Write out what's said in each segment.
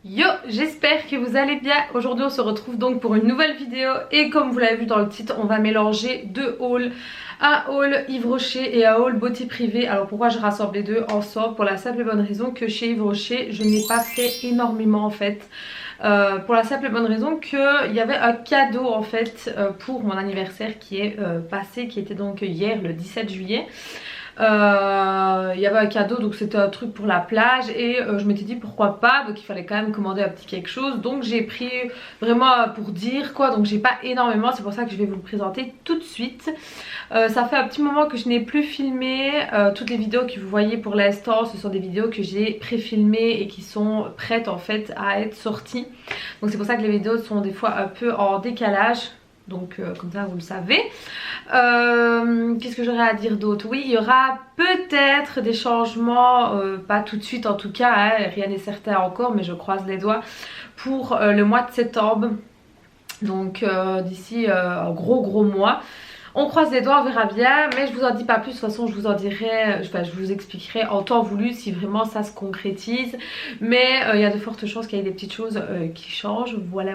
Yo, j'espère que vous allez bien. Aujourd'hui on se retrouve donc pour une nouvelle vidéo et comme vous l'avez vu dans le titre, on va mélanger deux hauls, un haul Yves Rocher et un haul beauté privée. Alors pourquoi je rassemble les deux ensemble? Pour la simple et bonne raison que chez Yves Rocher je n'ai pas fait énormément en fait. Pour la simple et bonne raison qu'il y avait un cadeau en fait pour mon anniversaire qui est passé, qui était donc hier le 17 juillet. Il y avait un cadeau, donc c'était un truc pour la plage et je m'étais dit pourquoi pas, donc il fallait quand même commander un petit quelque chose, donc j'ai pris vraiment pour dire quoi, donc j'ai pas énormément, c'est pour ça que je vais vous le présenter tout de suite. Ça fait un petit moment que je n'ai plus filmé, toutes les vidéos que vous voyez pour l'instant ce sont des vidéos que j'ai pré-filmées et qui sont prêtes en fait à être sorties, donc c'est pour ça que les vidéos sont des fois un peu en décalage. Donc comme ça vous le savez. Qu'est-ce que j'aurais à dire d'autre? Oui, il y aura peut-être des changements, pas tout de suite en tout cas, hein, rien n'est certain encore, mais je croise les doigts pour le mois de septembre. Donc d'ici un gros mois. On croise les doigts, on verra bien, mais je vous en dis pas plus, de toute façon je vous en dirai, enfin je vous expliquerai en temps voulu si vraiment ça se concrétise. Mais il y a de fortes chances qu'il y ait des petites choses qui changent, voilà.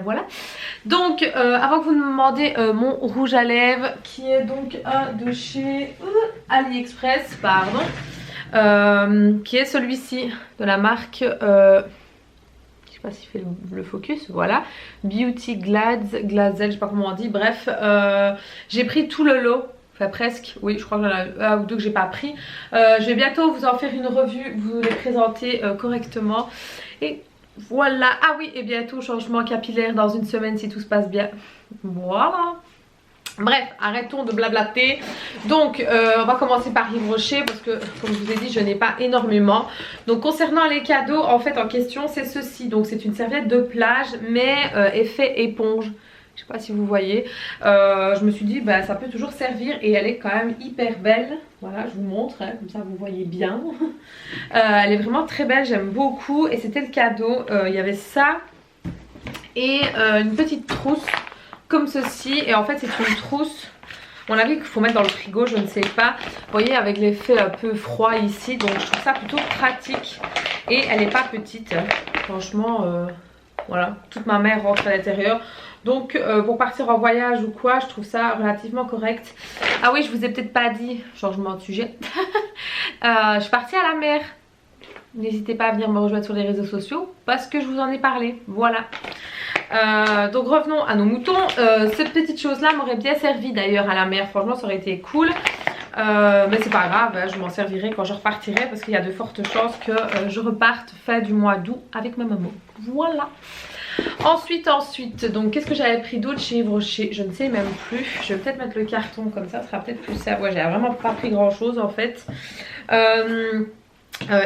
Donc avant que vous me demandez mon rouge à lèvres, qui est donc un de chez AliExpress, pardon, qui est celui-ci de la marque... je sais pas s'il fait le focus, voilà, Beauty Glazel, je sais pas comment on dit, bref, j'ai pris tout le lot, enfin presque, oui je crois que j'en ai un ou deux que j'ai pas pris. Je vais bientôt vous en faire une revue, vous les présenter correctement et voilà. Ah oui, et bientôt changement capillaire dans une semaine si tout se passe bien, voilà. Bref, arrêtons de blablater. Donc on va commencer par Yves Rocher parce que comme je vous ai dit je n'ai pas énormément. Donc concernant les cadeaux en fait en question c'est ceci. Donc c'est une serviette de plage mais effet éponge. Je sais pas si vous voyez. Je me suis dit bah ça peut toujours servir et elle est quand même hyper belle. Voilà, je vous montre hein, comme ça vous voyez bien. Elle est vraiment très belle, j'aime beaucoup. Et c'était le cadeau. Il y avait ça et une petite trousse comme ceci, et en fait c'est une trousse, on a vu qu'il faut mettre dans le frigo, je ne sais pas, vous voyez avec l'effet un peu froid ici, donc je trouve ça plutôt pratique et elle n'est pas petite, franchement voilà, toute ma mère rentre à l'intérieur, donc pour partir en voyage ou quoi, je trouve ça relativement correct. Ah oui, je vous ai peut-être pas dit, changement de sujet, je suis partie à la mer. N'hésitez pas à venir me rejoindre sur les réseaux sociaux parce que je vous en ai parlé, voilà. Donc revenons à nos moutons. Cette petite chose là m'aurait bien servi d'ailleurs à la mer, franchement ça aurait été cool. Mais c'est pas grave, hein, je m'en servirai quand je repartirai parce qu'il y a de fortes chances que je reparte fin du mois d'août avec ma maman. Voilà. Ensuite, donc qu'est-ce que j'avais pris d'autre chez Yves Rocher? Je ne sais même plus. Je vais peut-être mettre le carton comme ça sera peut-être plus simple. Ouais, j'ai vraiment pas pris grand chose en fait.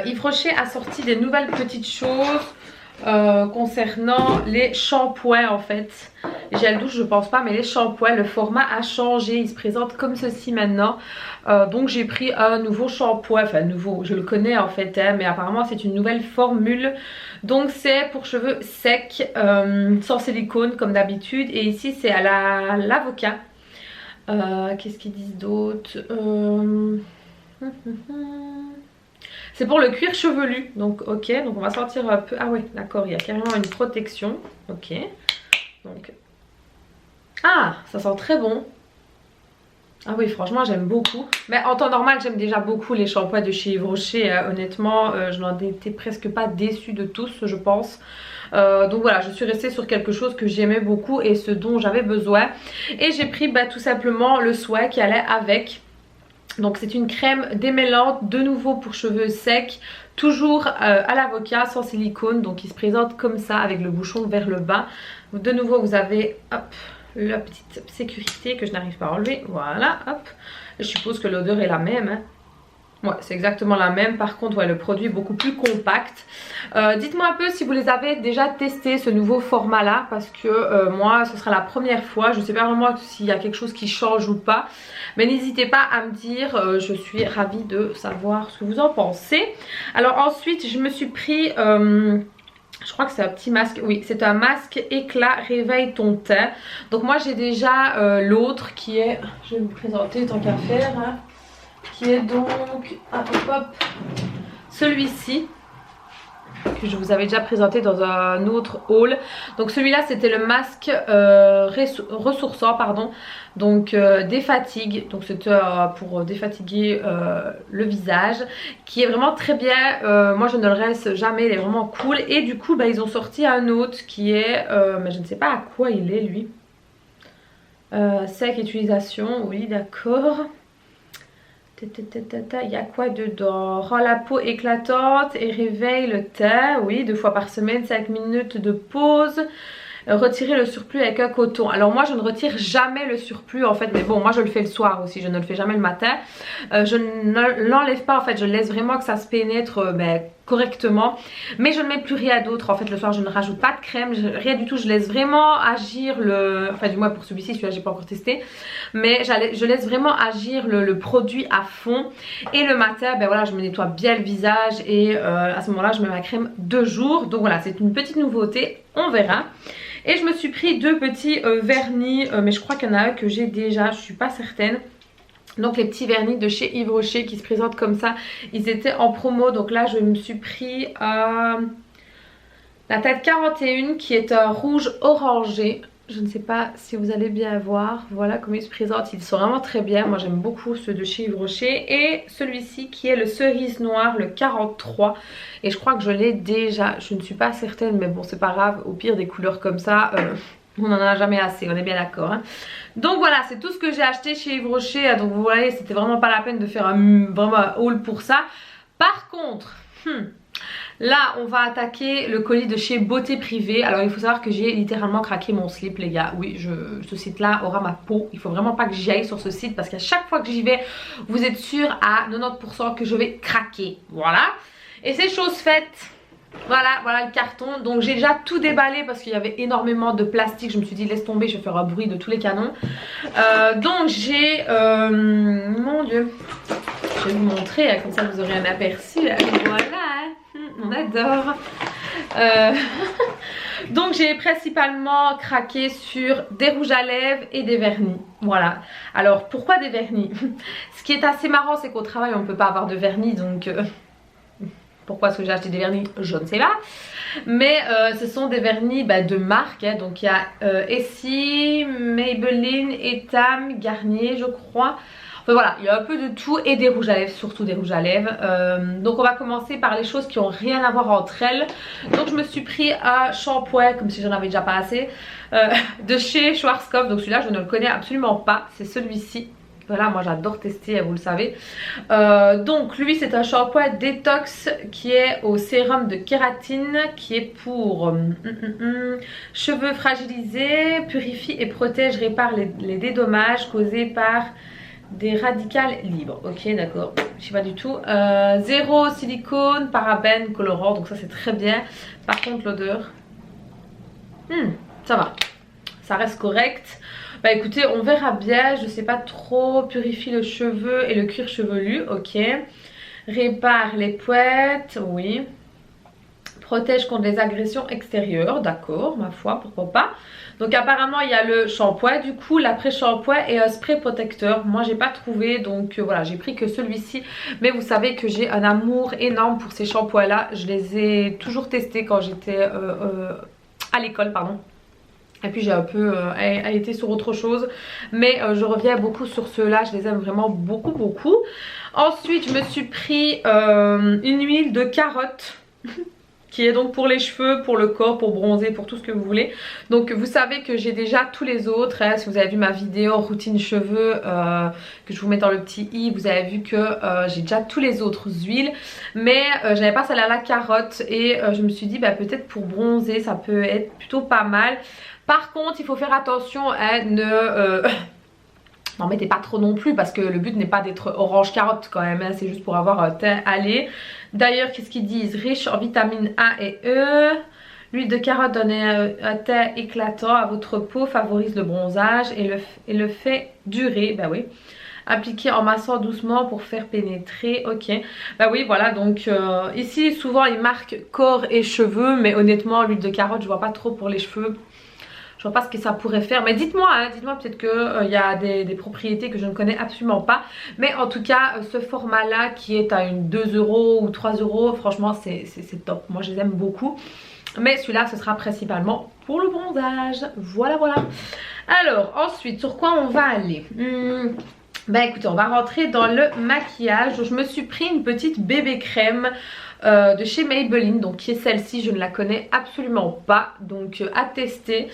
Yves Rocher a sorti des nouvelles petites choses concernant les shampoings en fait. Gel douche je pense pas, mais les shampoings, le format a changé, il se présente comme ceci maintenant. Donc j'ai pris un nouveau shampoing, enfin nouveau, je le connais en fait hein, mais apparemment c'est une nouvelle formule. Donc c'est pour cheveux secs, sans silicone comme d'habitude, et ici c'est à l'avocat. Qu'est-ce qu'ils disent d'autre? C'est pour le cuir chevelu, donc ok, donc on va sortir un peu, ah ouais d'accord, il y a carrément une protection, ok, donc, ah ça sent très bon, ah oui franchement j'aime beaucoup, mais en temps normal j'aime déjà beaucoup les shampoings de chez Yves Rocher, honnêtement je n'en étais presque pas déçue de tous je pense. Donc voilà, je suis restée sur quelque chose que j'aimais beaucoup et ce dont j'avais besoin, et j'ai pris tout simplement le soin qui allait avec. Donc c'est une crème démêlante de nouveau pour cheveux secs, toujours à l'avocat, sans silicone, donc il se présente comme ça avec le bouchon vers le bas. De nouveau vous avez hop, la petite sécurité que je n'arrive pas à enlever, voilà hop. Je suppose que l'odeur est la même hein. Ouais, c'est exactement la même. Par contre, ouais, le produit est beaucoup plus compact. Dites-moi un peu si vous les avez déjà testé ce nouveau format là, parce que moi ce sera la première fois. Je ne sais pas vraiment s'il y a quelque chose qui change ou pas, mais n'hésitez pas à me dire, je suis ravie de savoir ce que vous en pensez. Alors ensuite je me suis pris... je crois que c'est un petit masque, oui c'est un masque éclat réveille ton teint. Donc moi j'ai déjà l'autre qui est, je vais vous présenter tant qu'à faire hein, qui est donc celui-ci. que je vous avais déjà présenté dans un autre haul. Donc celui-là c'était le masque ressourçant, pardon, donc défatigue, donc c'était pour défatiguer le visage, qui est vraiment très bien. Moi je ne le reste jamais, il est vraiment cool. Et du coup bah, ils ont sorti un autre qui est, mais je ne sais pas à quoi il est lui. Sec utilisation, oui d'accord. Il y a quoi dedans? Rend la peau éclatante et réveille le teint. Oui, 2 fois par semaine, 5 minutes de pause. Retirer le surplus avec un coton. Alors moi je ne retire jamais le surplus en fait, mais bon moi je le fais le soir aussi, je ne le fais jamais le matin. Je ne l'enlève pas en fait, je laisse vraiment que ça se pénètre correctement, mais je ne mets plus rien d'autre en fait le soir. Je ne rajoute pas de crème, rien du tout, je laisse vraiment agir le, enfin du moins pour celui-ci, celui-là j'ai pas encore testé, mais je laisse vraiment agir le produit à fond. Et le matin ben voilà, je me nettoie bien le visage et à ce moment là je mets ma crème 2 jours. Donc voilà, c'est une petite nouveauté, on verra. Et je me suis pris 2 petits vernis, mais je crois qu'il y en a un que j'ai déjà, je suis pas certaine. Donc les petits vernis de chez Yves Rocher qui se présentent comme ça, ils étaient en promo. Donc là je me suis pris la tête 41 qui est un rouge orangé. Je ne sais pas si vous allez bien voir, voilà comment ils se présentent, ils sont vraiment très bien. Moi j'aime beaucoup ceux de chez Yves Rocher. Et celui-ci qui est le cerise noir, le 43. Et je crois que je l'ai déjà, je ne suis pas certaine, mais bon c'est pas grave, au pire des couleurs comme ça, on n'en a jamais assez, on est bien d'accord hein. Donc voilà, c'est tout ce que j'ai acheté chez Yves Rocher. Donc vous voyez, c'était vraiment pas la peine de faire vraiment un haul pour ça. Par contre, là on va attaquer le colis de chez Beauté Privée. Alors il faut savoir que j'ai littéralement craqué mon slip les gars. Oui, ce site là aura ma peau. Il faut vraiment pas que j'y aille sur ce site, parce qu'à chaque fois que j'y vais, vous êtes sûr à 90% que je vais craquer. Voilà. Et c'est chose faite. Voilà le carton. Donc j'ai déjà tout déballé parce qu'il y avait énormément de plastique. Je me suis dit laisse tomber, je vais faire un bruit de tous les canons. Donc j'ai mon dieu, je vais vous montrer hein, comme ça vous aurez un aperçu. Voilà hein. On adore. Donc j'ai principalement craqué sur des rouges à lèvres et des vernis. Voilà. Alors pourquoi des vernis? Ce qui est assez marrant c'est qu'au travail on ne peut pas avoir de vernis, donc pourquoi est-ce que j'ai acheté des vernis? Je ne sais pas. Mais ce sont des vernis de marque hein. Donc il y a Essie, Maybelline, Etam, Garnier je crois. Enfin voilà, il y a un peu de tout et des rouges à lèvres, surtout des rouges à lèvres. Donc on va commencer par les choses qui n'ont rien à voir entre elles. Donc je me suis pris un shampoing, comme si j'en avais déjà pas assez, de chez Schwarzkopf. Donc celui-là je ne le connais absolument pas, c'est celui-ci. Voilà, moi j'adore tester, vous le savez. Donc lui c'est un shampoing détox qui est au sérum de kératine, qui est pour cheveux fragilisés, purifie et protège, répare les dédommages causés par des radicales libres. Ok d'accord, je sais pas du tout. Zéro silicone, parabènes, colorant, donc ça c'est très bien. Par contre l'odeur, ça va, ça reste correct. Bah écoutez, on verra bien, je sais pas trop. Purifie le cheveu et le cuir chevelu, ok. Répare les pointes, oui. Protège contre les agressions extérieures, d'accord, ma foi, pourquoi pas. Donc apparemment il y a le shampoing du coup, l'après-shampoing et un spray protecteur. Moi j'ai pas trouvé, donc voilà, j'ai pris que celui-ci. Mais vous savez que j'ai un amour énorme pour ces shampoings là. Je les ai toujours testés quand j'étais à l'école, pardon. Et puis j'ai un peu été sur autre chose. Mais je reviens beaucoup sur ceux-là, je les aime vraiment beaucoup. Ensuite je me suis pris une huile de carotte qui est donc pour les cheveux, pour le corps, pour bronzer, pour tout ce que vous voulez. Donc vous savez que j'ai déjà tous les autres hein. Si vous avez vu ma vidéo routine cheveux que je vous mets dans le petit i, vous avez vu que j'ai déjà tous les autres huiles. Mais j'avais pas celle à la carotte et je me suis dit peut-être pour bronzer ça peut être plutôt pas mal. Par contre il faut faire attention à n'en mettez pas trop non plus, parce que le but n'est pas d'être orange carotte quand même hein. C'est juste pour avoir un teint allé. D'ailleurs qu'est-ce qu'ils disent? Riche en vitamines A et E. L'huile de carotte donne un teint éclatant à votre peau, favorise le bronzage et le fait durer. Bah oui. Appliquer en massant doucement pour faire pénétrer, ok. Bah oui voilà, donc ici souvent ils marquent corps et cheveux, mais honnêtement l'huile de carotte je vois pas trop pour les cheveux. Je vois pas ce que ça pourrait faire. Mais dites-moi, hein, dites-moi peut-être qu'il y a des propriétés que je ne connais absolument pas. Mais en tout cas, ce format-là qui est à une 2 € ou 3 €, franchement c'est top. Moi je les aime beaucoup. Mais celui-là ce sera principalement pour le bronzage. Voilà voilà. Alors ensuite sur quoi on va aller? Bah écoutez, on va rentrer dans le maquillage. Je me suis pris une petite bébé crème de chez Maybelline, donc qui est celle-ci. Je ne la connais absolument pas, donc à tester.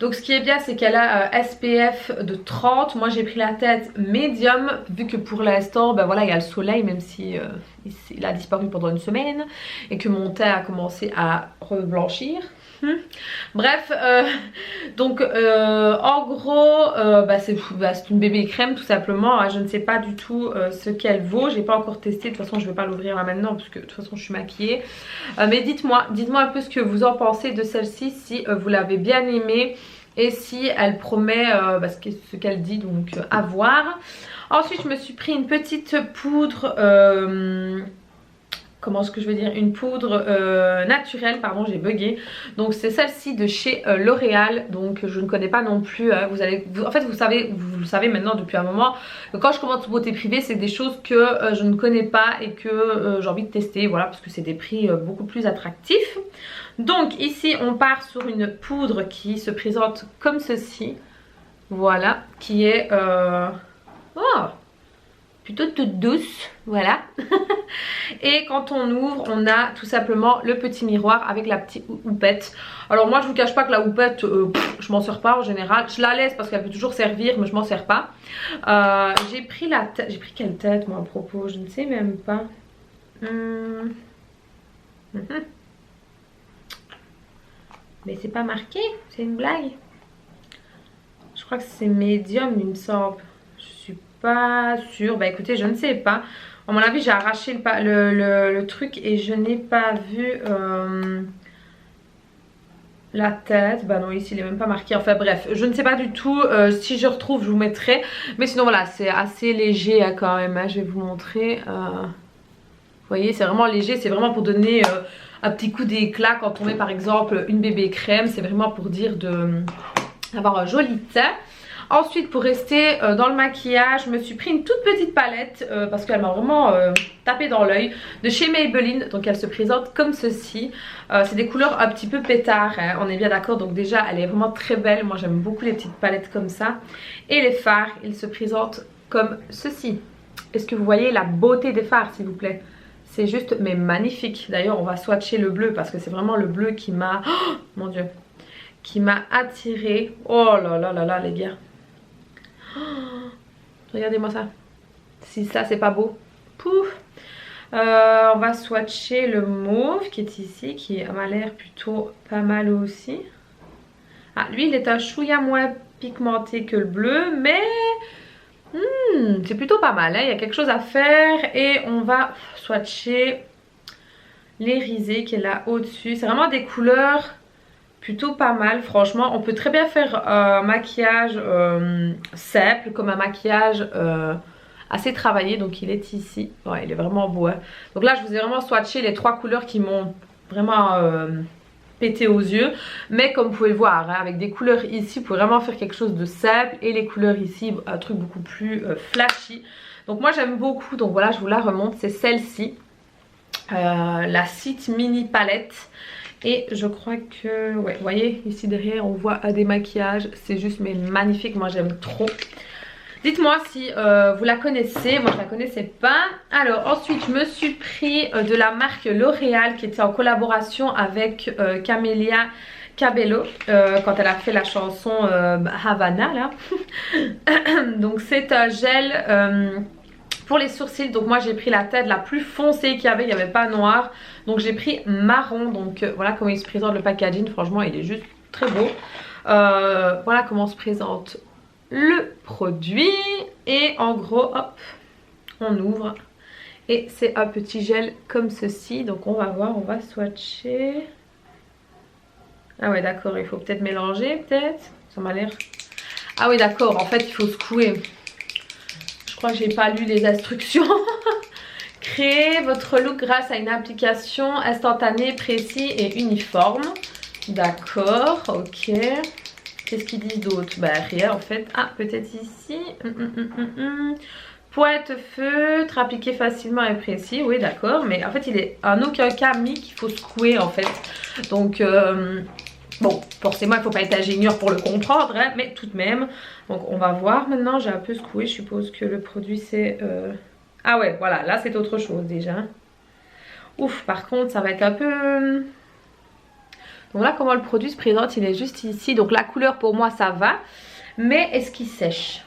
Donc ce qui est bien, c'est qu'elle a SPF de 30. Moi j'ai pris la tête médium, vu que pour l'instant ben voilà, il y a le soleil, même si il a disparu pendant une semaine et que mon teint a commencé à reblanchir. Bref, donc en gros c'est une bébé crème tout simplement, hein. Je ne sais pas du tout ce qu'elle vaut, j'ai pas encore testé, de toute façon je vais pas l'ouvrir là maintenant parce que de toute façon je suis maquillée. Mais dites-moi un peu ce que vous en pensez de celle-ci, si vous l'avez bien aimée et si elle promet ce qu'elle dit, donc à voir. Ensuite je me suis pris une petite poudre comment est-ce que je vais dire, une poudre naturelle, pardon j'ai bugué. Donc c'est celle-ci de chez L'Oréal, donc je ne connais pas non plus. En fait vous le savez maintenant depuis un moment, que quand je commande sur Beauté Privée, c'est des choses que je ne connais pas et que j'ai envie de tester, voilà, parce que c'est des prix beaucoup plus attractifs. Donc ici on part sur une poudre qui se présente comme ceci, voilà, qui est plutôt toute douce, voilà. Et quand on ouvre, on a tout simplement le petit miroir avec la petite houppette. Alors moi je vous cache pas que la houppette, je m'en sers pas en général. Je la laisse parce qu'elle peut toujours servir, mais je m'en sers pas. J'ai pris la tête, j'ai pris quelle tête moi à propos, je ne sais même pas. Mais c'est pas marqué, c'est une blague. Je crois que c'est médium il me semble. Je suis pas sûre, bah écoutez je ne sais pas. À mon avis j'ai arraché le truc et je n'ai pas vu la tête. Bah non ici il est même pas marqué, enfin bref je ne sais pas du tout. Si je retrouve je vous mettrai, mais sinon voilà c'est assez léger hein, quand même hein. Je vais vous montrer, vous voyez c'est vraiment léger, c'est vraiment pour donner un petit coup d'éclat quand on met par exemple une bébé crème. C'est vraiment pour dire d'avoir un joli teint. Ensuite pour rester dans le maquillage, je me suis pris une toute petite palette parce qu'elle m'a vraiment tapé dans l'œil, de chez Maybelline. Donc elle se présente comme ceci. C'est des couleurs un petit peu pétard hein, on est bien d'accord. Donc déjà elle est vraiment très belle, moi j'aime beaucoup les petites palettes comme ça. Et les fards, ils se présentent comme ceci. Est-ce que vous voyez la beauté des fards s'il vous plaît? C'est juste mais magnifique. D'ailleurs on va swatcher le bleu parce que c'est vraiment le bleu qui m'a, oh, mon dieu, qui m'a attirée. Oh là là là là les gars. Oh, regardez-moi ça. Si ça c'est pas beau. Pouf. On va swatcher le mauve qui est ici, qui m'a l'air plutôt pas mal aussi. Ah lui il est un chouïa moins pigmenté que le bleu, mais c'est plutôt pas mal hein. Il y a quelque chose à faire. Et on va swatcher l'irisé qui est là au-dessus. C'est vraiment des couleurs plutôt pas mal franchement. On peut très bien faire un maquillage simple comme un maquillage assez travaillé. Donc il est ici, ouais il est vraiment beau hein. Donc là je vous ai vraiment swatché les trois couleurs qui m'ont vraiment pété aux yeux. Mais comme vous pouvez le voir hein, avec des couleurs ici vous pouvez vraiment faire quelque chose de simple. Et les couleurs ici un truc beaucoup plus flashy. Donc moi j'aime beaucoup, donc voilà je vous la remonte. C'est celle-ci, la Sit Mini Palette. Et je crois que, ouais, vous voyez ici derrière on voit un démaquillage. C'est juste mais magnifique, moi j'aime trop. Dites-moi si vous la connaissez, moi je la connaissais pas. Alors ensuite je me suis pris de la marque L'Oréal qui était en collaboration avec Camila Cabello quand elle a fait la chanson Havana là. Donc c'est un gel pour les sourcils. Donc moi j'ai pris la teinte la plus foncée qu'il y avait, il n'y avait pas noir. Donc j'ai pris marron. Donc voilà comment il se présente le packaging, franchement il est juste très beau. Voilà comment se présente le produit. Et en gros hop on ouvre et c'est un petit gel comme ceci. Donc on va voir, on va swatcher. Ah ouais d'accord, il faut peut-être mélanger peut-être. Ça m'a l'air... Ah oui d'accord, en fait il faut secouer. Je crois que j'ai pas lu les instructions. Créez votre look grâce à une application instantanée, précis et uniforme. D'accord, ok. Qu'est-ce qu'ils disent d'autre? Bah rien en fait. Ah peut-être ici. Pointe feutre, appliqué facilement et précis. Oui d'accord, mais en fait il est en aucun cas mis qu'il faut secouer en fait. Donc bon, forcément il ne faut pas être ingénieur pour le comprendre, hein, mais tout de même. Donc on va voir maintenant, j'ai un peu secoué, je suppose que le produit c'est... Ah ouais, voilà, là c'est autre chose déjà. Ouf, par contre ça va être un peu... Donc là comment le produit se présente, il est juste ici. Donc la couleur pour moi ça va, mais est-ce qu'il sèche?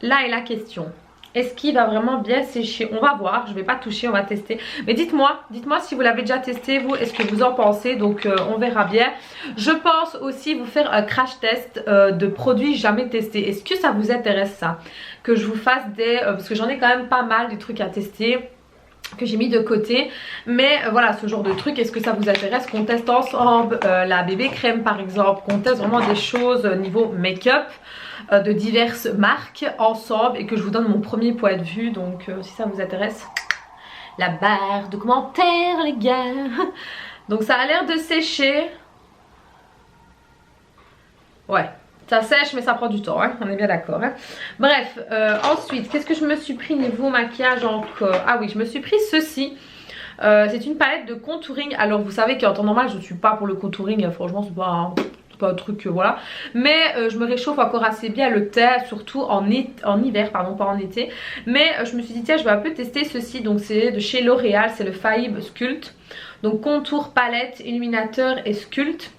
Là est la question. Est-ce qu'il va vraiment bien sécher? On va voir, je ne vais pas toucher, on va tester. Mais dites-moi si vous l'avez déjà testé, vous, est-ce que vous en pensez? Donc on verra bien. Je pense aussi vous faire un crash test de produits jamais testés. Est-ce que ça vous intéresse ça? Que je vous fasse des... parce que j'en ai quand même pas mal de trucs à tester que j'ai mis de côté, mais voilà, ce genre de truc, est-ce que ça vous intéresse qu'on teste ensemble la bébé crème par exemple, qu'on teste vraiment des choses niveau make-up de diverses marques ensemble et que je vous donne mon premier point de vue. Donc si ça vous intéresse, la barre de commentaires les gars. Donc ça a l'air de sécher. Ouais, ça sèche mais ça prend du temps, hein, on est bien d'accord. Hein. Bref, ensuite, qu'est-ce que je me suis pris niveau maquillage encore? Ah oui, je me suis pris ceci. C'est une palette de contouring. Alors vous savez qu'en temps normal je ne suis pas pour le contouring, franchement c'est pas un truc voilà, mais je me réchauffe encore assez bien le teint, surtout en hiver, pardon, pas en été. Mais je me suis dit tiens, je vais un peu tester ceci. Donc c'est de chez L'Oréal, c'est le Fibre Sculpt. Donc contour, palette, illuminateur et sculpt.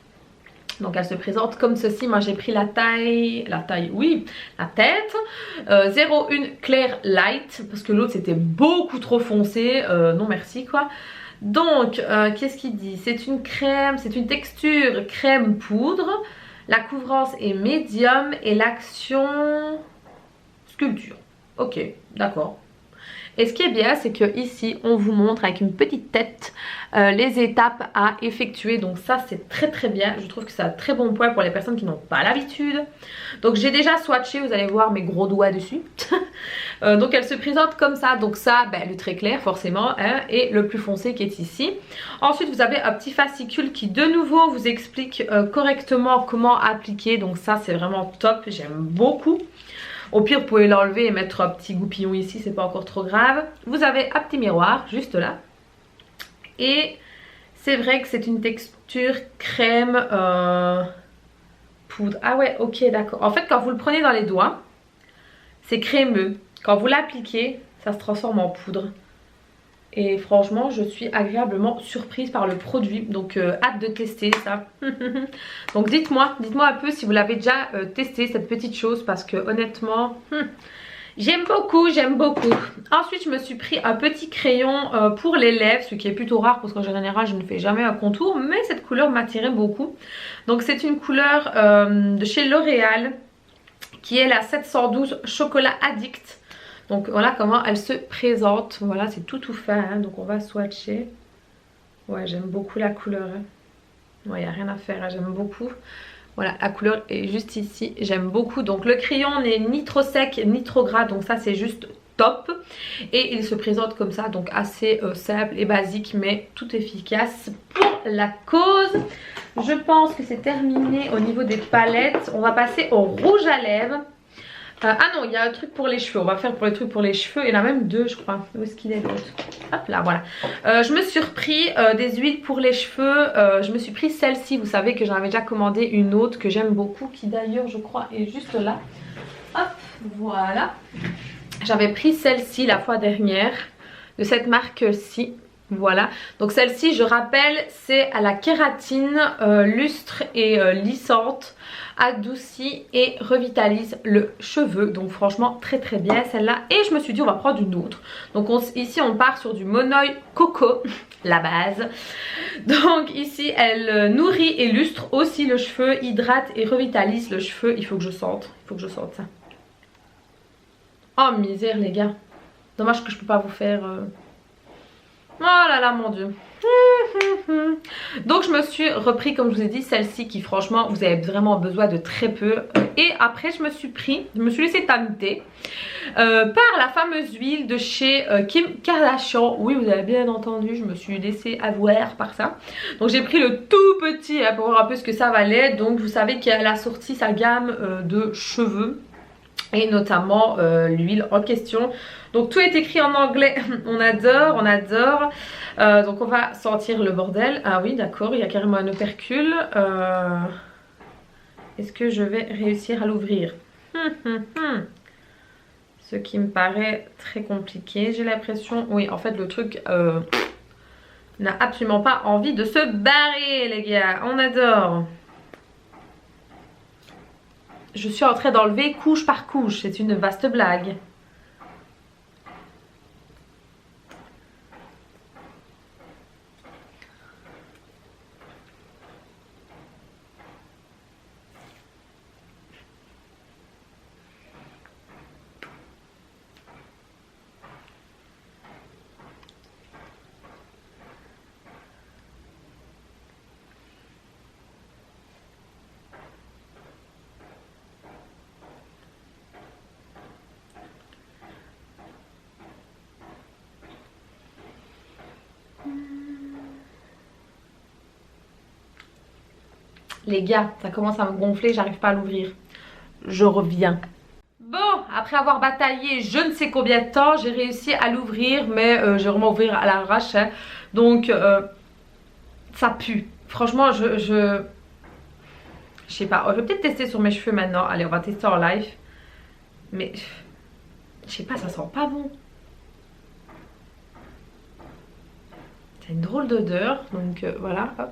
Donc elle se présente comme ceci. Moi j'ai pris la taille, oui, la tête 01 Clair Light, parce que l'autre c'était beaucoup trop foncé, non merci quoi. Donc qu'est-ce qu'il dit? C'est une crème, c'est une texture crème poudre. La couvrance est médium et l'action sculpture. Ok, d'accord. Et ce qui est bien, c'est que ici on vous montre avec une petite tête les étapes à effectuer. Donc ça c'est très très bien. Je trouve que c'est un très bon point pour les personnes qui n'ont pas l'habitude. Donc j'ai déjà swatché, vous allez voir mes gros doigts dessus. Donc elle se présente comme ça. Donc ça, le très clair forcément, hein, et le plus foncé qui est ici. Ensuite vous avez un petit fascicule qui de nouveau vous explique correctement comment appliquer. Donc ça c'est vraiment top, j'aime beaucoup. Au pire vous pouvez l'enlever et mettre un petit goupillon ici, c'est pas encore trop grave. Vous avez un petit miroir juste là. Et c'est vrai que c'est une texture crème poudre. Ah ouais, ok d'accord. En fait quand vous le prenez dans les doigts, c'est crémeux. Quand vous l'appliquez, ça se transforme en poudre. Et franchement je suis agréablement surprise par le produit. Donc hâte de tester ça. Donc dites-moi un peu si vous l'avez déjà testé cette petite chose. Parce que honnêtement j'aime beaucoup, j'aime beaucoup. Ensuite je me suis pris un petit crayon pour les lèvres. Ce qui est plutôt rare parce qu'en général je ne fais jamais un contour. Mais cette couleur m'attirait beaucoup. Donc c'est une couleur de chez L'Oréal, qui est la 712 Chocolat Addict. Donc voilà comment elle se présente. Voilà, c'est tout fin, hein. Donc on va swatcher. Ouais, j'aime beaucoup la couleur, hein. Ouais, il n'y a rien à faire, hein. J'aime beaucoup. Voilà, la couleur est juste ici, j'aime beaucoup. Donc le crayon n'est ni trop sec ni trop gras, donc ça c'est juste top. Et il se présente comme ça, donc assez simple et basique, mais tout efficace pour la cause. Je pense que c'est terminé au niveau des palettes. On va passer au rouge à lèvres. Ah non, il y a un truc pour les cheveux. On va faire pour les trucs pour les cheveux. Il y en a même deux je crois. Où est-ce qu'il est l'autre? Hop là, voilà. Je me suis repris des huiles pour les cheveux. Je me suis pris celle-ci. Vous savez que j'en avais déjà commandé une autre que j'aime beaucoup, qui d'ailleurs je crois est juste là. Hop, voilà. J'avais pris celle-ci la fois dernière, de cette marque-ci. Voilà, donc celle-ci je rappelle c'est à la kératine, lustre et lissante, adoucit et revitalise le cheveu. Donc franchement très très bien celle-là. Et je me suis dit on va prendre une autre. Donc ici on part sur du Monoï Coco, la base. Donc ici elle nourrit et lustre aussi le cheveu, hydrate et revitalise le cheveu. Il faut que je sente, ça. Oh misère les gars, dommage que je peux pas vous faire... Oh là là mon dieu. Donc je me suis repris, comme je vous ai dit, celle-ci qui franchement vous avez vraiment besoin de très peu. Et après je me suis laissé tenter par la fameuse huile de chez Kim Kardashian. Oui, vous avez bien entendu, je me suis laissé avoir par ça. Donc j'ai pris le tout petit pour voir un peu ce que ça valait. Donc vous savez qu'elle a sorti sa gamme de cheveux et notamment l'huile en question. Donc tout est écrit en anglais. On adore, on adore. Donc on va sortir le bordel. Ah oui, d'accord, il y a carrément un opercule. Est-ce que je vais réussir à l'ouvrir? Ce qui me paraît très compliqué, j'ai l'impression. Oui, en fait le truc n'a absolument pas envie de se barrer, les gars. On adore. Je suis en train d'enlever couche par couche. C'est une vaste blague. Les gars, ça commence à me gonfler, j'arrive pas à l'ouvrir. Je reviens. Bon, après avoir bataillé je ne sais combien de temps, j'ai réussi à l'ouvrir, mais j'ai vraiment ouvert à l'arrache. Hein. Donc, ça pue. Franchement, je sais pas. Je vais peut-être tester sur mes cheveux maintenant. Allez, on va tester en live. Mais, je sais pas, ça sent pas bon. C'est une drôle d'odeur, donc voilà, hop.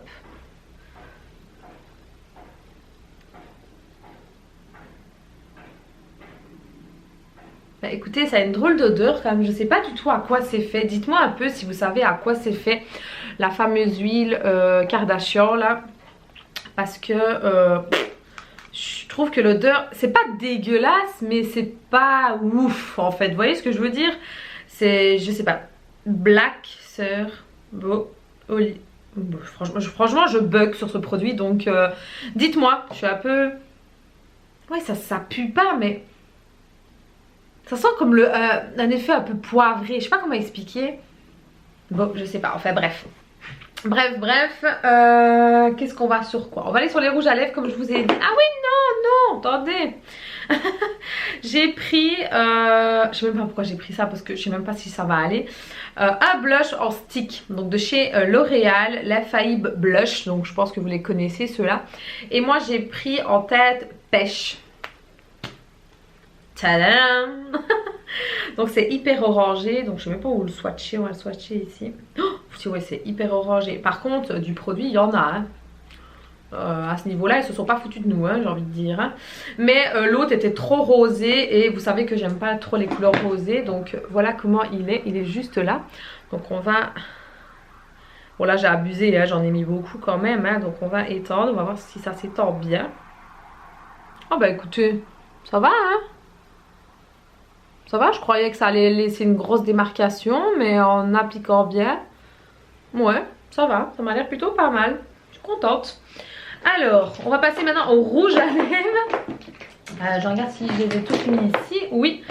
Bah, écoutez, ça a une drôle d'odeur quand même, je sais pas du tout à quoi c'est fait. Dites-moi un peu si vous savez à quoi c'est fait la fameuse huile Kardashian là. Parce que je trouve que l'odeur, c'est pas dégueulasse mais c'est pas ouf en fait. Vous voyez ce que je veux dire? C'est, je sais pas, Black Sir Bo Oli. Bon, franchement je bug sur ce produit donc dites-moi, je suis un peu... Ouais, ça pue pas mais... Ça sent comme un effet un peu poivré. Je sais pas comment expliquer. Bon, je sais pas. Enfin, bref. Bref. Qu'est-ce qu'on va sur quoi? On va aller sur les rouges à lèvres comme je vous ai dit. Ah oui, non, attendez. J'ai pris... je sais même pas pourquoi j'ai pris ça parce que je sais même pas si ça va aller. Un blush en stick. Donc de chez L'Oréal. La Faïb Blush. Donc je pense que vous les connaissez ceux-là. Et moi j'ai pris en tête Pêche. Tadam. Donc c'est hyper orangé. Donc je sais même pas où le swatcher. On va le swatcher ici. Oh, ouais, c'est hyper orangé. Par contre du produit il y en a hein. À ce niveau là ils se sont pas foutus de nous hein, j'ai envie de dire hein. Mais l'autre était trop rosé. Et vous savez que j'aime pas trop les couleurs rosées. Donc voilà comment il est juste là. Donc on va... Bon là j'ai abusé hein, j'en ai mis beaucoup quand même hein. Donc on va étendre. On va voir si ça s'étend bien. Oh bah écoutez, ça va hein. Ça va, je croyais que ça allait laisser une grosse démarcation, mais en appliquant bien, ouais, ça va, ça m'a l'air plutôt pas mal. Je suis contente. Alors, on va passer maintenant au rouge à lèvres. Je regarde si je les ai toutes mis ici. Oui.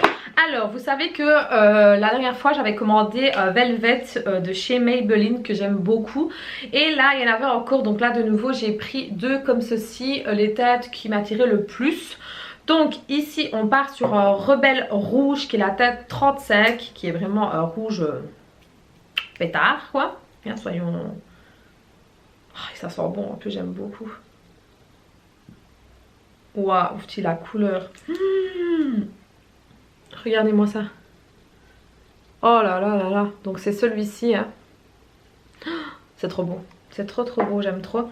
Alors, vous savez que la dernière fois, j'avais commandé Velvet de chez Maybelline que j'aime beaucoup. Et là, il y en avait encore. Donc là, de nouveau, j'ai pris deux comme ceci, les têtes qui m'attiraient le plus. Donc ici on part sur un Rebelle rouge qui est la tête 35, qui est vraiment un rouge pétard quoi. Bien soyons... Oh, ça sent bon, en plus j'aime beaucoup. Waouh, la couleur. Regardez-moi ça. Oh là là là là. Donc c'est celui-ci hein. C'est trop beau. C'est trop beau, j'aime trop.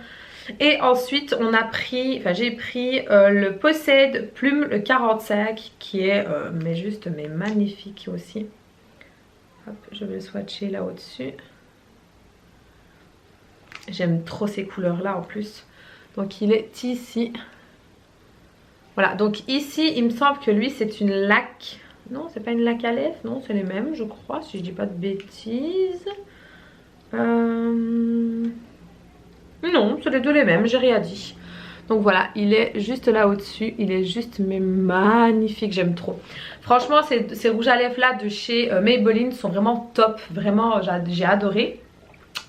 Et ensuite on a pris, enfin j'ai pris le Possède Plume le 45 qui est mais magnifique aussi. Hop, je vais le swatcher là au-dessus. J'aime trop ces couleurs là en plus. Donc il est ici. Voilà, donc ici il me semble que lui c'est une laque. Non, c'est pas une laque à lèvres, non c'est les mêmes je crois si je dis pas de bêtises. Non, c'est les deux les mêmes, j'ai rien dit. Donc voilà, il est juste là au-dessus. Il est juste mais magnifique, j'aime trop. Franchement, ces rouges à lèvres là de chez Maybelline sont vraiment top. Vraiment, j'ai adoré.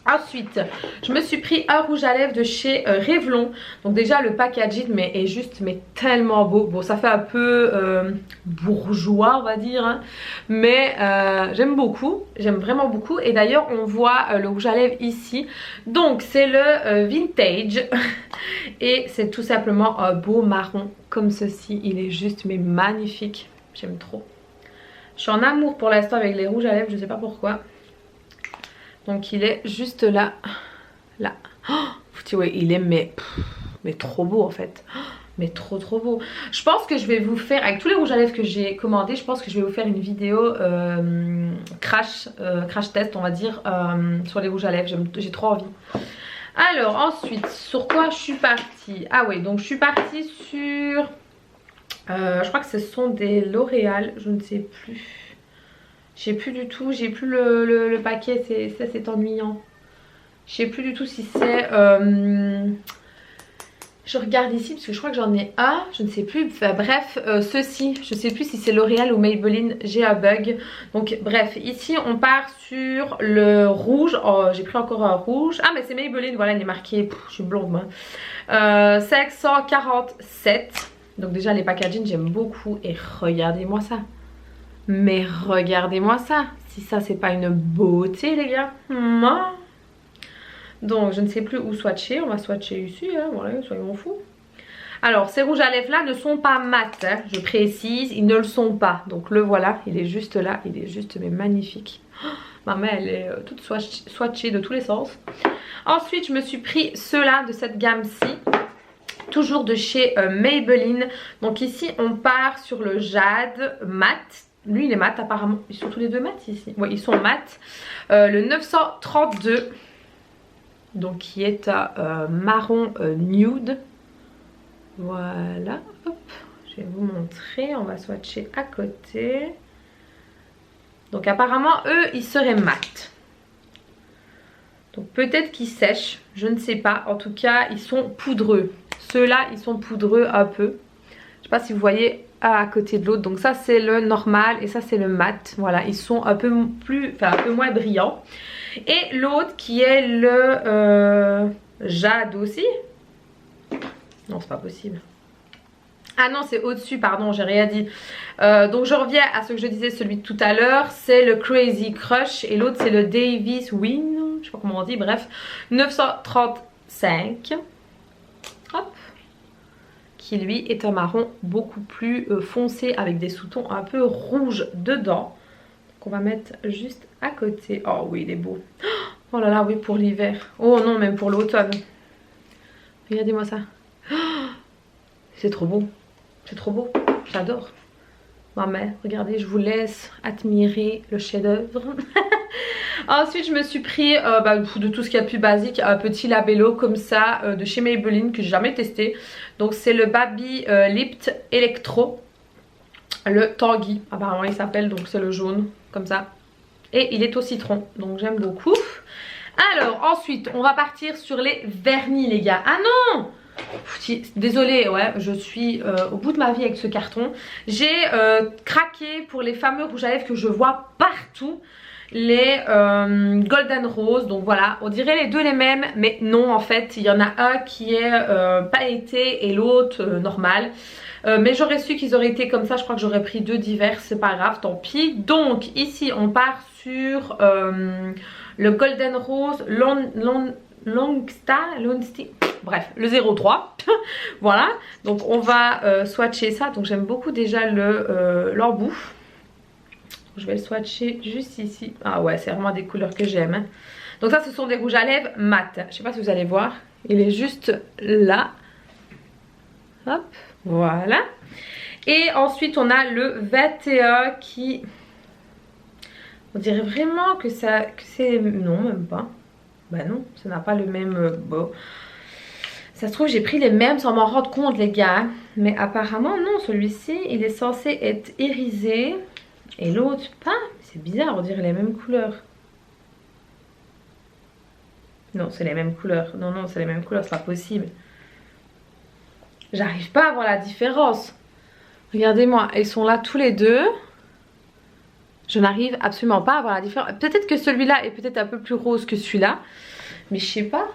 Ensuite, je me suis pris un rouge à lèvres de chez Revlon. Donc déjà le packaging est juste mais tellement beau. Bon, ça fait un peu bourgeois on va dire, hein. Mais j'aime beaucoup, j'aime vraiment beaucoup. Et d'ailleurs on voit le rouge à lèvres ici. Donc c'est le Vintage. Et c'est tout simplement un beau marron comme ceci. Il est juste mais magnifique, j'aime trop. Je suis en amour pour l'instant avec les rouges à lèvres, je sais pas pourquoi. Donc il est juste là, là. Oh, ouais, il est mais trop beau en fait. Mais trop beau. Je pense que je vais vous faire, avec tous les rouges à lèvres que j'ai commandés, je pense que je vais vous faire une vidéo crash test on va dire sur les rouges à lèvres. J'ai trop envie. Alors ensuite, sur quoi je suis partie? Ah oui, donc je suis partie sur... je crois que ce sont des L'Oréal, je ne sais plus. J'ai plus du tout, j'ai plus le paquet, c'est ennuyant. Je sais plus du tout si c'est... je regarde ici parce que je crois que j'en ai un, je ne sais plus. Enfin bref, ceci, je ne sais plus si c'est L'Oréal ou Maybelline, j'ai un bug. Donc bref, ici on part sur le rouge. Oh, j'ai pris encore un rouge. Ah mais c'est Maybelline, voilà il est marqué, je suis blonde moi. 547. Donc déjà les packaging j'aime beaucoup et regardez-moi ça. Mais regardez-moi ça. Si ça c'est pas une beauté les gars. Donc je ne sais plus où swatcher. On va swatcher ici, hein, voilà, soyons fous. Alors ces rouges à lèvres là ne sont pas mat, hein, je précise, ils ne le sont pas. Donc le voilà, il est juste là, il est juste mais magnifique. Oh, ma main elle est toute swatchée de tous les sens. Ensuite je me suis pris ceux-là de cette gamme-ci. Toujours de chez Maybelline. Donc ici on part sur le jade mat. Lui il est mat apparemment, ils sont tous les deux mat ici. Oui ils sont mat. Le 932. Donc qui est à marron nude. Voilà, hop, je vais vous montrer, on va swatcher à côté. Donc apparemment eux ils seraient mat. Donc peut-être qu'ils sèchent, je ne sais pas. En tout cas ils sont poudreux. Ceux-là ils sont poudreux un peu. Je sais pas si vous voyez à côté de l'autre. Donc ça c'est le normal et ça c'est le mat. Voilà, ils sont un peu plus, enfin un peu moins brillants. Et l'autre qui est le jade aussi. Non c'est pas possible. Ah non c'est au-dessus, pardon j'ai rien dit. Donc je reviens à ce que je disais, celui de tout à l'heure. C'est le Crazy Crush et l'autre c'est le Davis Win. Je sais pas comment on dit, bref. 935. Hop. Qui lui est un marron beaucoup plus foncé avec des sous-tons un peu rouges dedans. Donc on va mettre juste à côté. Oh oui il est beau. Oh là là oui pour l'hiver. Oh non même pour l'automne. Regardez-moi ça. C'est trop beau. C'est trop beau. J'adore. Non mais regardez, je vous laisse admirer le chef-d'œuvre. Ensuite je me suis pris de tout ce qu'il y a de plus basique, un petit labello comme ça de chez Maybelline que j'ai jamais testé. Donc c'est le Baby Lift Electro. Le Tanguy apparemment il s'appelle, donc c'est le jaune comme ça. Et il est au citron, donc j'aime beaucoup. Alors ensuite on va partir sur les vernis les gars. Ah non! Désolée, ouais, je suis au bout de ma vie avec ce carton. J'ai craqué pour les fameux rouges à lèvres que je vois partout. Les Golden Rose. Donc voilà, on dirait les deux les mêmes. Mais non, en fait, il y en a un qui est pailleté et l'autre normal. Mais j'aurais su qu'ils auraient été comme ça. Je crois que j'aurais pris deux divers. C'est pas grave, tant pis. Donc ici, on part sur le Golden Rose Longstar, bref, le 03. Voilà, donc on va swatcher ça. Donc j'aime beaucoup déjà l'embout. Je vais le swatcher juste ici. Ah ouais, c'est vraiment des couleurs que j'aime, hein. Donc ça ce sont des rouges à lèvres mat. Je sais pas si vous allez voir, il est juste là. Hop, voilà. Et ensuite on a le 21 qui... On dirait vraiment que c'est... Non, même pas. Bah non, ça n'a pas le même... Bon. Ça se trouve j'ai pris les mêmes sans m'en rendre compte les gars. Mais apparemment non, celui-ci il est censé être irisé. Et l'autre pas. C'est bizarre, on dirait les mêmes couleurs. Non, c'est les mêmes couleurs. Non, non, c'est les mêmes couleurs, c'est pas possible. J'arrive pas à voir la différence. Regardez-moi, ils sont là tous les deux. Je n'arrive absolument pas à voir la différence. Peut-être que celui-là est peut-être un peu plus rose que celui-là. Mais je sais pas.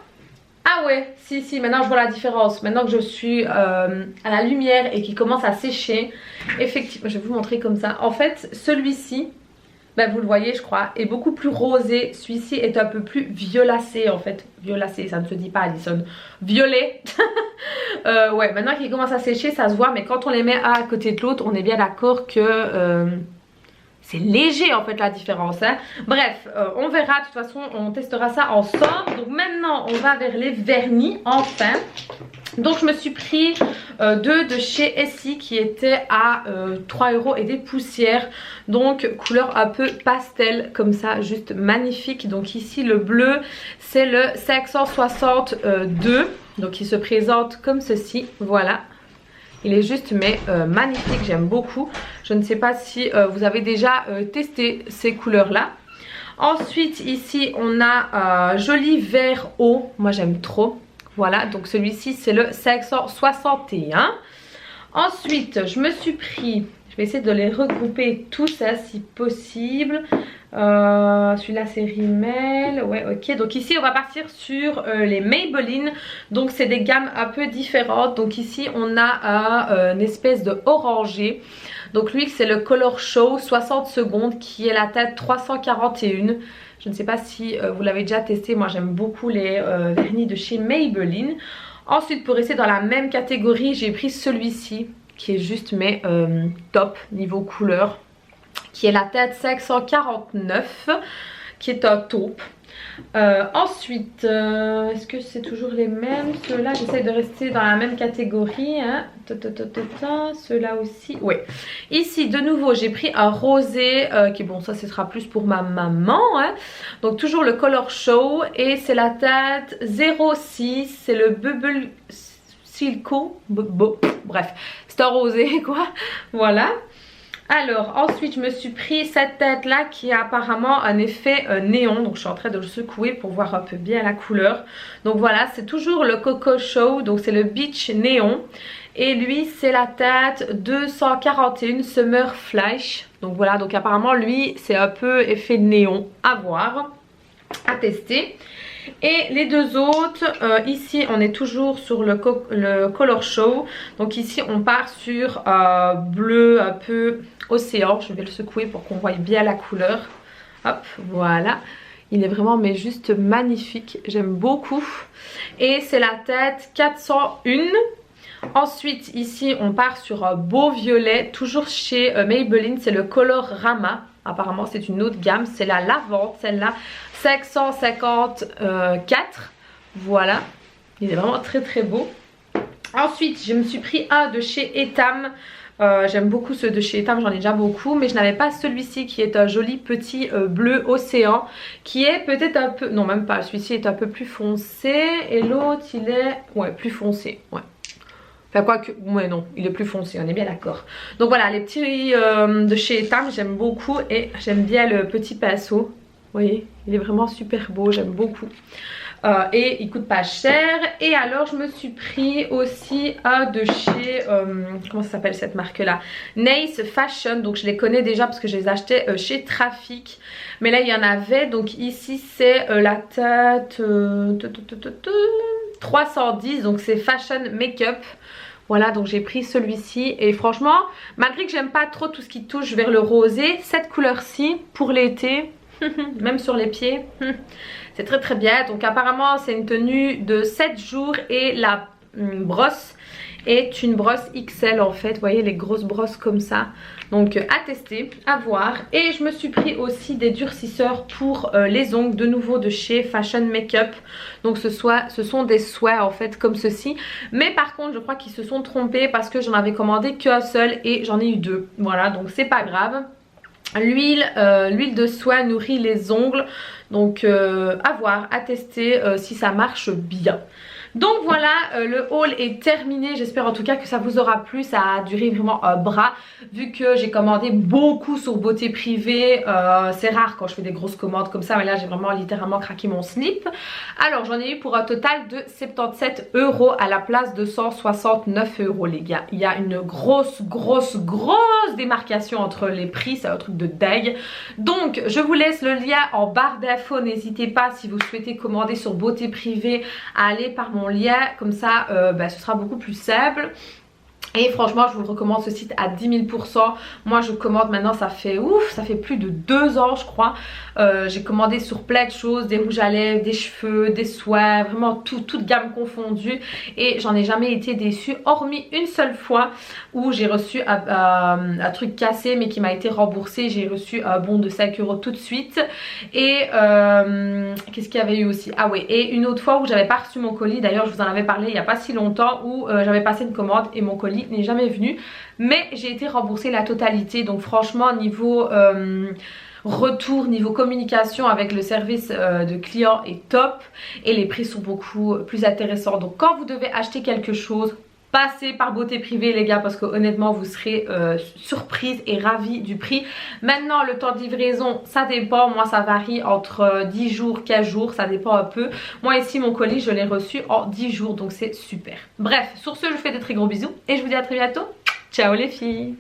Ah ouais, si, maintenant je vois la différence. Maintenant que je suis à la lumière et qu'il commence à sécher. Effectivement, je vais vous montrer comme ça. En fait, celui-ci, ben vous le voyez je crois, est beaucoup plus rosé. Celui-ci est un peu plus violacé en fait. Violacé, ça ne se dit pas Alison. Violet. Ouais, maintenant qu'il commence à sécher, ça se voit. Mais quand on les met un à côté de l'autre, on est bien d'accord que... c'est léger en fait la différence hein. Bref, on verra, de toute façon on testera ça ensemble. Donc maintenant on va vers les vernis enfin. Donc je me suis pris deux de chez Essie qui étaient à 3 € et des poussières. Donc couleur un peu pastel comme ça, juste magnifique. Donc ici le bleu c'est le 562. Donc il se présente comme ceci, voilà. Il est juste mais magnifique, j'aime beaucoup. Je ne sais pas si vous avez déjà testé ces couleurs là. Ensuite ici on a joli vert eau, moi j'aime trop. Voilà, donc celui-ci c'est le 561. Ensuite je me suis pris, je vais essayer de les regrouper tous hein, si possible. Celui-là c'est Rimmel, ouais ok. Donc ici on va partir sur les Maybelline. Donc c'est des gammes un peu différentes. Donc ici on a une espèce de orangé. Donc lui c'est le Color Show 60 secondes qui est la tête 341. Je ne sais pas si vous l'avez déjà testé, moi j'aime beaucoup les vernis de chez Maybelline. Ensuite pour rester dans la même catégorie j'ai pris celui-ci qui est juste mais top niveau couleur, qui est la tête 549, qui est un taupe. Ensuite, est-ce que c'est toujours les mêmes? Ceux-là, j'essaie de rester dans la même catégorie. Hein. Ceux-là aussi. Oui. Ici, de nouveau, j'ai pris un rosé. Qui bon, ça, ce sera plus pour ma maman. Hein. Donc, toujours le Color Show. Et c'est la tête 06. C'est le Bubble Silco. Bref, c'est un rosé, quoi. Voilà. Alors ensuite je me suis pris cette tête là qui a apparemment un effet néon. Donc je suis en train de le secouer pour voir un peu bien la couleur. Donc voilà, c'est toujours le Coco Show. Donc c'est le Beach Néon. Et lui c'est la tête 241 Summer Flash. Donc voilà, donc apparemment lui c'est un peu effet néon. À voir, à tester. Et les deux autres, ici on est toujours sur le Color Show. Donc ici on part sur bleu un peu océan. Je vais le secouer pour qu'on voie bien la couleur. Hop, voilà. Il est vraiment mais juste magnifique. J'aime beaucoup. Et c'est la tête 401. Ensuite ici on part sur un beau violet. Toujours chez Maybelline, c'est le Color Rama. Apparemment c'est une autre gamme. C'est la lavande celle-là. 554. Voilà. Il est vraiment très très beau. Ensuite je me suis pris un de chez Etam. J'aime beaucoup ceux de chez Etam, j'en ai déjà beaucoup. Mais je n'avais pas celui-ci qui est un joli petit bleu océan. Qui est peut-être un peu... Non même pas, celui-ci est un peu plus foncé. Et l'autre il est... Ouais, plus foncé. Ouais. Enfin quoi que... Ouais non, il est plus foncé, on est bien d'accord. Donc voilà, les petits de chez Etam, j'aime beaucoup. Et j'aime bien le petit pinceau. Vous voyez, il est vraiment super beau, j'aime beaucoup. Et il coûte pas cher. Et alors je me suis pris aussi un de chez comment ça s'appelle cette marque là, Nice Fashion. Donc je les connais déjà parce que je les achetais chez Trafic. Mais là il y en avait. Donc ici c'est la tête 310. Donc c'est Fashion Makeup. Voilà, donc j'ai pris celui-ci. Et franchement, malgré que j'aime pas trop tout ce qui touche vers le rosé, cette couleur-ci pour l'été, même sur les pieds, c'est très très bien. Donc apparemment c'est une tenue de 7 jours et la brosse est une brosse XL en fait. Vous voyez les grosses brosses comme ça. Donc à tester, à voir. Et je me suis pris aussi des durcisseurs pour les ongles, de nouveau de chez Fashion Makeup. Donc ce sont des soies en fait comme ceci. Mais par contre je crois qu'ils se sont trompés parce que j'en avais commandé qu'un seul et j'en ai eu deux. Voilà, donc c'est pas grave. L'huile de soie nourrit les ongles. Donc à voir, à tester si ça marche bien. Donc voilà, le haul est terminé. J'espère en tout cas que ça vous aura plu. Ça a duré vraiment un bras vu que j'ai commandé beaucoup sur Beauté Privée. C'est rare quand je fais des grosses commandes comme ça, mais là j'ai vraiment littéralement craqué mon slip. Alors j'en ai eu pour un total de 77 € à la place de 169 € les gars. Il y a une grosse démarcation entre les prix, c'est un truc de dingue. Donc je vous laisse le lien en barre d'infos. N'hésitez pas si vous souhaitez commander sur Beauté Privée à aller par mon lien, comme ça ce sera beaucoup plus simple. Et franchement je vous recommande ce site à 10 000%. Moi je commande maintenant, ça fait plus de 2 ans je crois. J'ai commandé sur plein de choses, des rouges à lèvres, des cheveux, des soins, vraiment toute gamme confondue. Et j'en ai jamais été déçue, hormis une seule fois où j'ai reçu un truc cassé mais qui m'a été remboursé. J'ai reçu un bon de 5 € tout de suite. Et qu'est-ce qu'il y avait eu aussi? Ah oui, et une autre fois où j'avais pas reçu mon colis. D'ailleurs je vous en avais parlé il y a pas si longtemps, où j'avais passé une commande et mon colis n'est jamais venu, mais j'ai été remboursée la totalité. Donc franchement niveau retour, niveau communication avec le service de client est top et les prix sont beaucoup plus intéressants. Donc quand vous devez acheter quelque chose, passez par Beauté Privée les gars, parce que honnêtement vous serez surprise et ravie du prix. Maintenant le temps de livraison ça dépend, moi ça varie entre 10 jours, 15 jours, ça dépend un peu. Moi ici mon colis je l'ai reçu en 10 jours donc c'est super. Bref, sur ce je vous fais de très gros bisous et je vous dis à très bientôt. Ciao les filles.